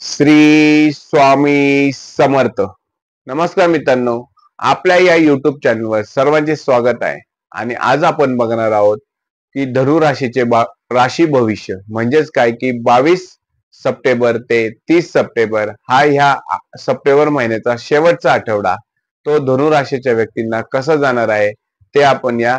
श्री स्वामी समर्थ. नमस्कार मित्रांनो, आपल्या या युट्यूब चॅनलवर सर्वांचे स्वागत आहे. आणि आज आपण बघणार आहोत की धनु राशीचे राशी भविष्य म्हणजेच काय की 22 सप्टेंबर ते 30 सप्टेंबर हा ह्या सप्टेंबर महिन्याचा शेवटचा आठवडा तो धनु राशीच्या व्यक्तींना कसा जाणार आहे ते आपण या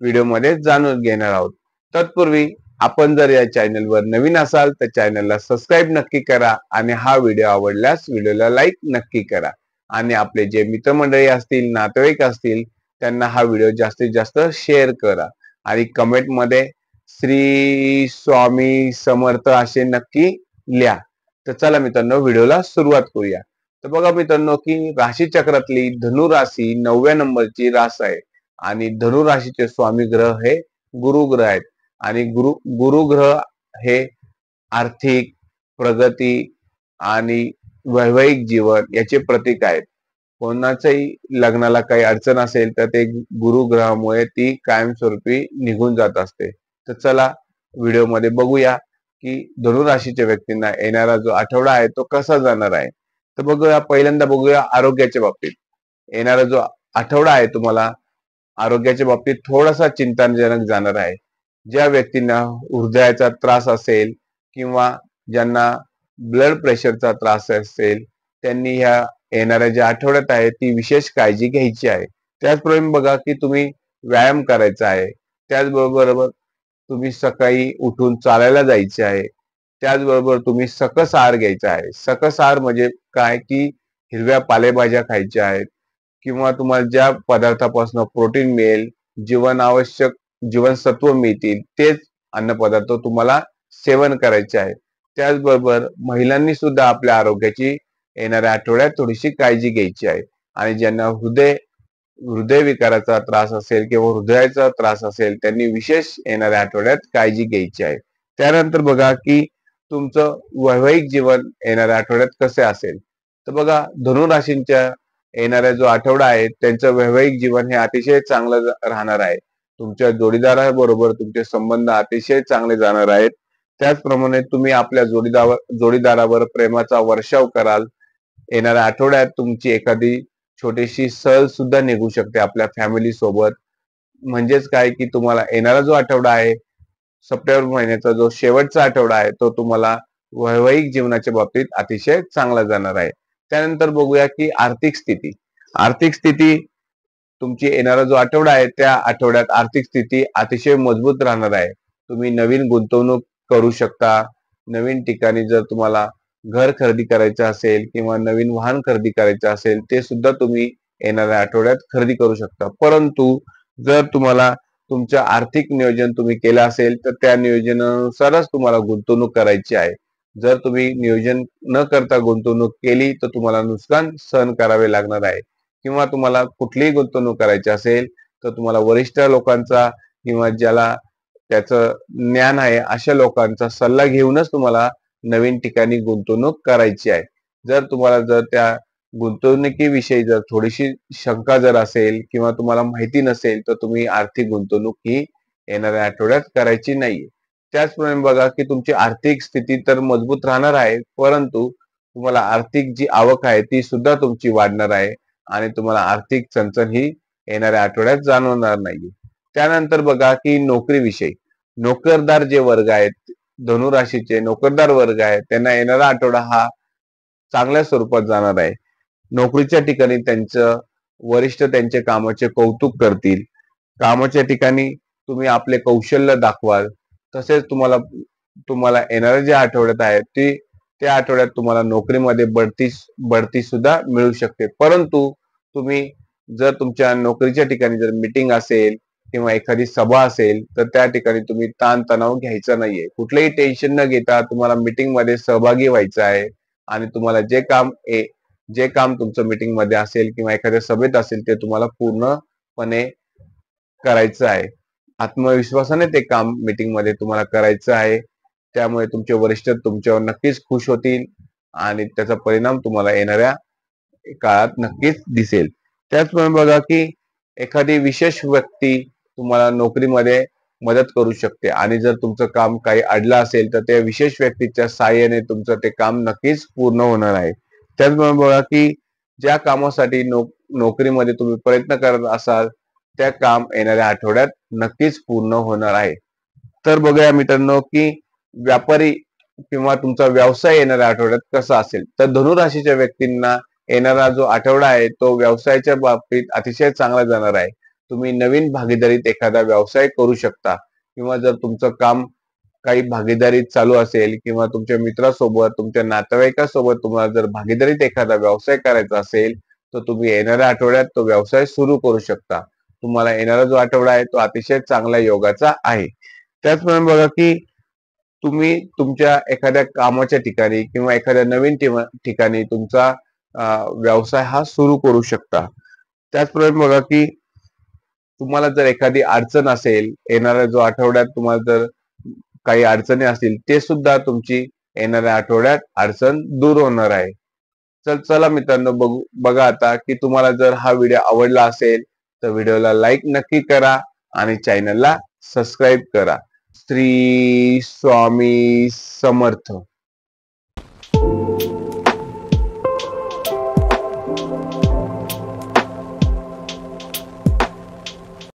व्हिडिओमध्ये जाणून घेणार आहोत. तत्पूर्वी आपण जर या चॅनलवर नवीन असाल तर चॅनलला सबस्क्राईब नक्की करा आणि हा व्हिडिओ आवडल्यास व्हिडिओला लाईक नक्की करा. आणि आपले जे मित्रमंडळी असतील, नातेवाईक असतील, त्यांना हा व्हिडिओ जास्तीत जास्त शेअर करा आणि कमेंट मध्ये श्री स्वामी समर्थ असे नक्की लिहा. तर चला मित्रांनो, व्हिडिओला सुरुवात करूया. तर बघा मित्रांनो की राशी चक्रातली धनु राशी 9व्या नंबरची रास आहे आणि धनु राशीचे स्वामी ग्रह हे गुरु ग्रह आहेत. आणि गुरु ग्रह हे आर्थिक प्रगती आणि वैवाहिक जीवन याचे प्रतीक आहेत. कोणाच्याही लग्नाला काही अडचण असेल तर ते गुरु ग्रहामुळे ती कायमस्वरूपी निघून जात असते. तर चला व्हिडिओमध्ये बघूया की धनु राशीच्या व्यक्तींना येणारा जो आठवडा आहे तो कसा जाणार आहे. तर बघूया, पहिल्यांदा बघूया आरोग्याच्या बाबतीत. येणारा जो आठवडा आहे तुम्हाला आरोग्याच्या बाबतीत थोडासा चिंताजनक जाणार आहे. ज्या व्यक्तींना हृदयाचा त्रास असेल किंवा ज्यांना ब्लड प्रेशरचा त्रास असेल त्यांनी ह्या येणाऱ्या ज्या आठवड्यात आहे ती विशेष काळजी घ्यायची आहे. त्याचप्रमाणे बघा की तुम्ही व्यायाम करायचा आहे, त्याचबरोबर तुम्ही सकाळी उठून चालायला जायचे आहे, त्याचबरोबर तुम्ही सकस आहार घ्यायचा आहे. सकस आहार म्हणजे काय की हिरव्या पालेभाज्या खायच्या आहेत किंवा तुम्हाला ज्या पदार्थापासून प्रोटीन मिळेल, जीवनावश्यक जीवनसत्व मिळतील तेच अन्नपदार्थ तुम्हाला सेवन करायचे आहे. त्याचबरोबर महिलांनी सुद्धा आपल्या आरोग्याची येणाऱ्या आठवड्यात थोडीशी काळजी घ्यायची आहे. आणि ज्यांना हृदय विकाराचा त्रास असेल किंवा हृदयाचा त्रास असेल त्यांनी विशेष येणाऱ्या आठवड्यात काळजी घ्यायची आहे. त्यानंतर बघा की तुमचं वैवाहिक जीवन येणाऱ्या आठवड्यात कसे असेल. तर बघा, धनु राशींच्या येणारा जो आठवडा आहे त्यांचं वैवाहिक जीवन हे अतिशय चांगलं राहणार आहे. तुमच्या जोडीदाराबरोबर तुमचे संबंध अतिशय चांगले जाणार आहेत. त्याचप्रमाणे तुम्ही आपल्या जोडीदारावर प्रेमाचा वर्षाव कराल. येणाऱ्या आठवड्यात तुमची एखादी छोटीशी सहल सुद्धा निघू शकते आपल्या फॅमिली सोबत. म्हणजेच काय की तुम्हाला येणारा जो आठवडा आहे सप्टेंबर महिन्याचा जो शेवटचा आठवडा आहे तो तुम्हाला वैवाहिक जीवनाच्या बाबतीत अतिशय चांगला जाणार आहे. त्यानंतर बघूया की आर्थिक स्थिती तुमची येणारा जो आठवडा आहे त्या आठवड्यात आर्थिक स्थिती अतिशय मजबूत राहणार आहे. तुम्ही नवीन गुंतवणूक करू शकता. नवीन ठिकाणी जर तुम्हाला घर खरेदी करायचं असेल किंवा नवीन वाहन खरेदी करायचं असेल ते सुद्धा तुम्ही येणाऱ्या आठवड्यात खरेदी करू शकता. परंतु जर तुम्हाला तुमचं आर्थिक नियोजन तुम्ही केलं असेल तर त्या नियोजनानुसारच तुम्हाला गुंतवणूक करायची आहे. जर तुम्ही नियोजन न करता गुंतवणूक केली तर तुम्हाला नुकसान सहन करावे लागणार आहे. किंवा तुम्हाला कुठलीही गुंतवणूक करायची असेल तर तुम्हाला वरिष्ठ लोकांचा किंवा ज्याला त्याचं ज्ञान आहे अशा लोकांचा सल्ला घेऊनच तुम्हाला नवीन ठिकाणी गुंतवणूक करायची आहे. जर त्या गुंतवणुकीविषयी जर थोडीशी शंका जर असेल किंवा तुम्हाला माहिती नसेल तर तुम्ही आर्थिक गुंतवणूक ही येणाऱ्या आठवड्यात करायची नाहीये. त्याचप्रमाणे बघा की तुमची आर्थिक स्थिती तर मजबूत राहणार आहे, परंतु तुम्हाला आर्थिक जी आवक आहे ती सुद्धा तुमची वाढणार आहे आणि तुम्हाला आर्थिक चणचण ही येणाऱ्या आठवड्यात जाणवणार नाही. त्यानंतर बघा की नोकरीविषयी नोकरदार जे वर्ग आहेत, धनु राशीचे नोकरदार वर्ग आहेत, त्यांना येणारा आठवडा हा चांगल्या स्वरूपात जाणार आहे. नोकरीच्या ठिकाणी त्यांचं वरिष्ठ त्यांचे कामाचे कौतुक करतील. कामाच्या ठिकाणी तुम्ही आपले कौशल्य दाखवाल. तसेच तुम्हाला येणाऱ्या ज्या आठवड्यात आहे त्या आठवड्यात तुम्हाला नोकरीमध्ये बढती सुद्धा मिळू शकते. परंतु तुम्ही जर तुमच्या नोकरीच्या ठिकाणी जर मीटिंग असेल किंवा एखादी सभा असेल तर त्या ठिकाणी तुम्ही ताणतणाव घ्यायचा नाहीये. कुठलेही टेन्शन न घेता तुम्हाला मीटिंग मध्ये सहभागी व्हायचं आहे आणि तुम्हाला जे काम तुमचं मीटिंग मध्ये असेल किंवा एखाद्या सभेत असेल ते तुम्हाला पूर्णपणे करायचं आहे. आत्मविश्वासाने ते काम मीटिंग मध्ये तुम्हाला करायचं आहे. त्यामुळे तुमचे वरिष्ठ तुमच्यावर नक्कीच खुश होतील आणि त्याचा परिणाम तुम्हाला येणाऱ्या काळात नक्कीच दिसेल. त्याचप्रमाणे बघा की एखादी विशेष व्यक्ती तुम्हाला नोकरीमध्ये मदत करू शकते आणि जर तुमचं काम काही अडलं असेल तर त्या विशेष व्यक्तीच्या सहाय्याने तुमचं ते काम नक्कीच पूर्ण होणार आहे. त्याचबरोबर बघा की ज्या कामासाठी नोकरीमध्ये तुम्ही प्रयत्न करत असाल त्या काम येणाऱ्या आठवड्यात नक्कीच पूर्ण होणार आहे. तर बघूया मित्रांनो की व्यापारी किंवा तुमचा व्यवसाय येणाऱ्या आठवड्यात कसा असेल. तर धनुराशीच्या व्यक्तींना येणारा जो आठवडा आहे तो व्यवसायाच्या बाबतीत अतिशय चांगला जाणार आहे. तुम्ही नवीन भागीदारीत एखादा व्यवसाय करू शकता किंवा जर तुमचं काम काही भागीदारीत चालू असेल किंवा तुमच्या मित्रासोबत तुमच्या नातेवाईकासोबत तुम्हाला जर भागीदारीत एखादा व्यवसाय करायचा असेल तर तुम्ही येणाऱ्या आठवड्यात तो व्यवसाय सुरू करू शकता. तुम्हाला येणारा जो आठवडा आहे तो अतिशय चांगल्या योगाचा आहे. त्याचप्रमाणे बघा की तुम्ही तुमच्या एखाद्या कामाच्या ठिकाणी किंवा एखाद्या नवीन ठिकाणी तुमचा व्यवसाय हा सुरू करू शकता. त्याचप्रमाणे बघा की तुम्हाला जर एखादी अडचण असेल येणाऱ्या जो आठवड्यात तुम्हाला जर काही अडचणी असतील ते सुद्धा तुमची येणाऱ्या आठवड्यात अडचण दूर होणार आहे. चला मित्रांनो बघा आता की तुम्हाला जर हा व्हिडिओ आवडला असेल तर व्हिडिओला लाईक नक्की करा आणि चॅनलला सबस्क्राईब करा. श्री स्वामी समर्थ.